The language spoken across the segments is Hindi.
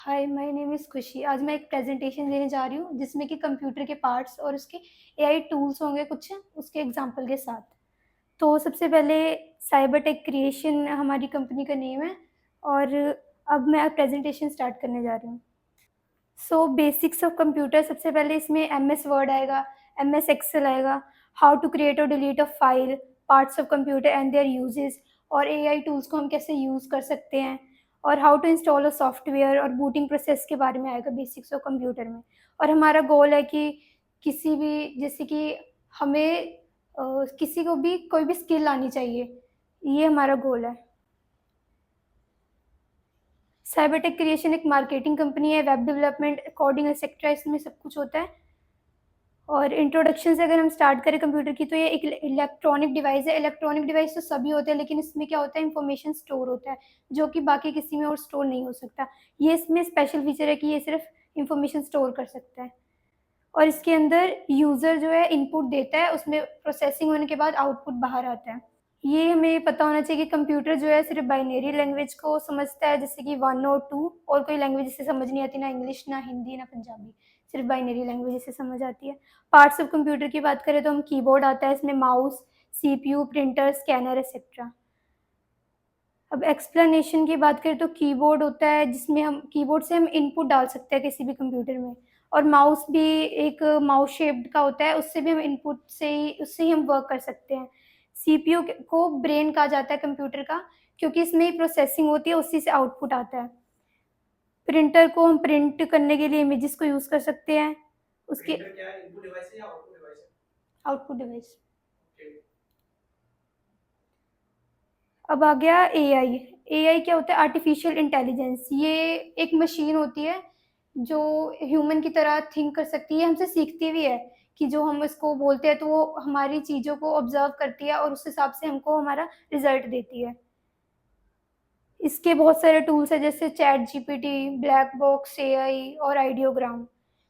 हाय, माय नेम इज़ खुशी। आज मैं एक प्रेज़ेंटेशन देने जा रही हूँ जिसमें कि कंप्यूटर के पार्ट्स और उसके एआई टूल्स होंगे कुछ उसके एग्ज़ाम्पल के साथ। तो सबसे पहले साइबर टेक क्रिएशन हमारी कंपनी का नेम है और अब मैं प्रेज़ेंटेशन स्टार्ट करने जा रही हूँ। सो बेसिक्स ऑफ कंप्यूटर सबसे पहले इसमें एमएस वर्ड आएगा, एमएस एक्सेल आएगा, हाउ टू क्रिएट और delete a file, parts of computer and their uses और एआई टूल्स को हम कैसे यूज़ कर सकते हैं और how to install a software और बूटिंग प्रोसेस के बारे में आएगा बेसिक्स ऑफ कंप्यूटर में। और हमारा गोल है कि किसी भी जैसे कि हमें किसी को भी कोई भी स्किल आनी चाहिए, ये हमारा गोल है। साइबरटेक क्रिएशन एक मार्केटिंग कंपनी है, वेब डेवलपमेंट, कोडिंग एक्सेट्रा इसमें सब कुछ होता है। और इंट्रोडक्शन से अगर हम स्टार्ट करें कंप्यूटर की तो ये एक इलेक्ट्रॉनिक डिवाइस है। इलेक्ट्रॉनिक डिवाइस तो सभी होते हैं लेकिन इसमें क्या होता है इन्फॉर्मेशन स्टोर होता है जो कि बाकी किसी में और स्टोर नहीं हो सकता। ये इसमें स्पेशल फीचर है कि ये सिर्फ इन्फॉर्मेशन स्टोर कर सकता है। और इसके अंदर यूज़र जो है इनपुट देता है, उसमें प्रोसेसिंग होने के बाद आउटपुट बाहर आता है। ये हमें पता होना चाहिए कि कंप्यूटर जो है सिर्फ बाइनरी लैंग्वेज को समझता है जैसे कि 1 और 2 और कोई लैंग्वेज इसे समझ नहीं आती, ना इंग्लिश, ना हिंदी, ना पंजाबी, सिर्फ बाइनरी लैंग्वेज इसे समझ आती है। पार्ट्स ऑफ कंप्यूटर की बात करें तो हम कीबोर्ड आता है, इसमें mouse, CPU, printer, scanner etcetera. अब एक्सप्लेनेशन की बात करें तो कीबोर्ड होता है जिसमें हम कीबोर्ड से हम इनपुट डाल सकते हैं किसी भी कंप्यूटर में। और माउस भी एक माउस शेप्ड का होता है, उससे भी हम इनपुट से ही उससे ही हम वर्क कर सकते हैं। सीपीयू को ब्रेन कहा जाता है कंप्यूटर का क्योंकि इसमें प्रोसेसिंग होती है, उसी से आउटपुट आता है। प्रिंटर को हम प्रिंट करने के लिए इमेजेस को यूज़ कर सकते हैं। उसके प्रिंटर क्या है? इनपुट डिवाइस है या आउटपुट डिवाइस है? Output device. ओके। अब आ गया एआई। एआई क्या होता है? Artificial intelligence. ये एक मशीन होती है जो ह्यूमन की तरह थिंक कर सकती है, हमसे सीखती भी है कि जो हम इसको बोलते हैं तो वो हमारी चीज़ों को ऑब्जर्व करती है और उस हिसाब से हमको हमारा रिजल्ट देती है। इसके बहुत सारे टूल्स हैं जैसे chat GPT, black box AI और आइडियोग्राम।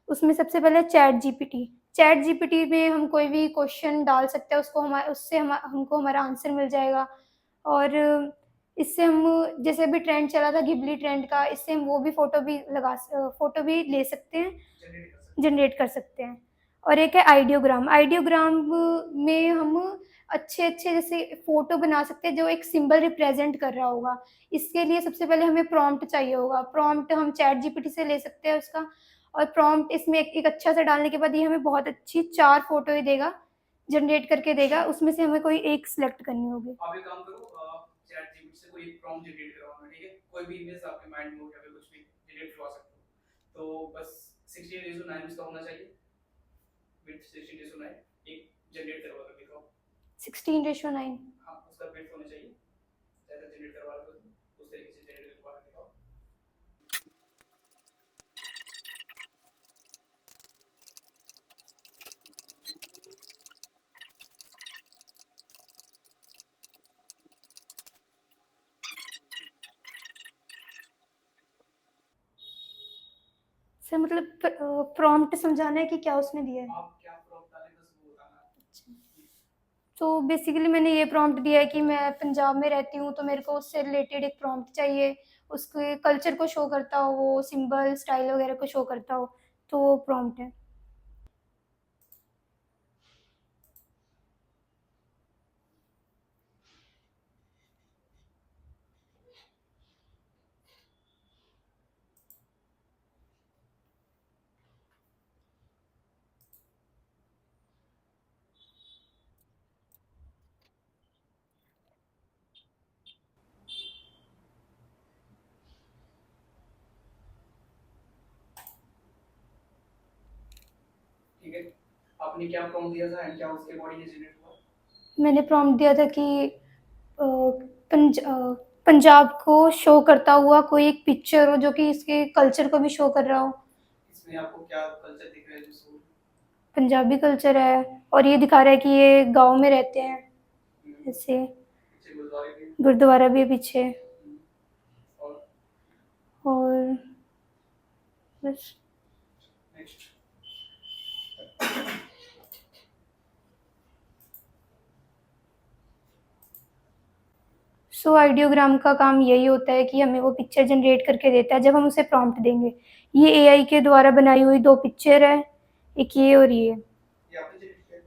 उसमें सबसे पहले चैट जीपीटी। चैट जीपीटी में हम कोई भी क्वेश्चन डाल सकते हैं, उसको उससे हमको हमारा आंसर मिल जाएगा। और इससे हम जैसे अभी ट्रेंड चला था घिबली ट्रेंड का, इससे हम वो भी फ़ोटो भी ले सकते हैं, जनरेट कर सकते हैं। और एक है आइडियोग्राम। आइडियोग्राम में हम अच्छे-अच्छे जैसे फ़ोटो बना सकते हैं जो एक सिंबल रिप्रेज़ेंट कर रहा होगा। इसके लिए सबसे पहले हमें प्रॉम्प्ट चाहिए होगा। प्रॉम्प्ट हम चैट जीपीटी से ले सकते हैं उसका। और प्रॉम्प्ट इसमें एक एक अच्छा सा डालने के बाद ये हमें बहुत अच्छी 4 फ़ोटो ही देगा, जनरेट करके देगा, उसमें से हमें कोई एक सिलेक्ट करनी होगी। आप एक काम करो, चैट जीपीटी से कोई एक प्रॉम्प्ट जनरेट करवाना, ठीक है? कोई भी इमेज आपके माइंड में हो या फिर कुछ भी जनरेट करवा सकते हो। तो बस 16:9 उसका होना चाहिए। विड्थ 16:9 एक जनरेट करवा कर दिखाओ। 16:9। हाँ, उसका विड्थ होना चाहिए। जैसा जनरेट करवा रहे हो उस तरीके से जनरेट करवा कर दिखाओ। सर मतलब प्रॉम्प्ट समझाना है कि क्या उसमें दिया है? आप क्या प्रॉम्प्ट डालें बस वो बताना है। अच्छा। तो बेसिकली मैंने ये प्रॉम्प्ट दिया है कि मैं पंजाब में रहती हूँ तो मेरे को उससे रिलेटेड एक प्रॉम्प्ट चाहिए, उसके कल्चर को शो करता हो, वो सिंबल, स्टाइल वगैरह को शो करता हो, तो वो प्रॉम्प्ट है। ठीक है? आपने क्या प्रॉम्प्ट दिया था एंड क्या उसके अकॉर्डिंग जनरेट हुआ? मैंने प्रॉम्प्ट दिया था कि अ, पंजाब को शो करता हुआ कोई एक पिक्चर हो जो कि इसके कल्चर को भी शो कर रहा हो। इसमें आपको क्या कल्चर दिख रहा है जो शो? पंजाबी कल्चर है और ये दिखा रहा है कि ये गाँव में रहते हैं, ऐसे। पीछे गुरुद्वारे भी हैं। गुरुद्वारा भी है पीछे। और और बस। नेक्स्ट। सो आइडियोग्राम का काम यही होता है कि हमें वो पिक्चर जनरेट करके देता है जब हम उसे प्रॉम्प्ट देंगे। ये एआई के द्वारा बनाई हुई 2 पिक्चर है, एक ये और ये। ये आपने जनरेट किया है?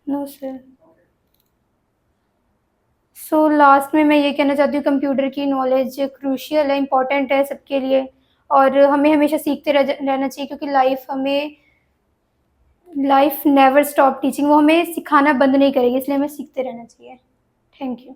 No sir. Okay. So last में मैं ये कहना चाहती हूँ कंप्यूटर की नॉलेज क्रूशियल है, इम्पोर्टेंट है सबके लिए और हमें हमेशा सीखते रहना चाहिए क्योंकि लाइफ नेवर स्टॉप टीचिंग, वो हमें सिखाना बंद नहीं करेगी, इसलिए हमें सीखते रहना चाहिए। Thank you.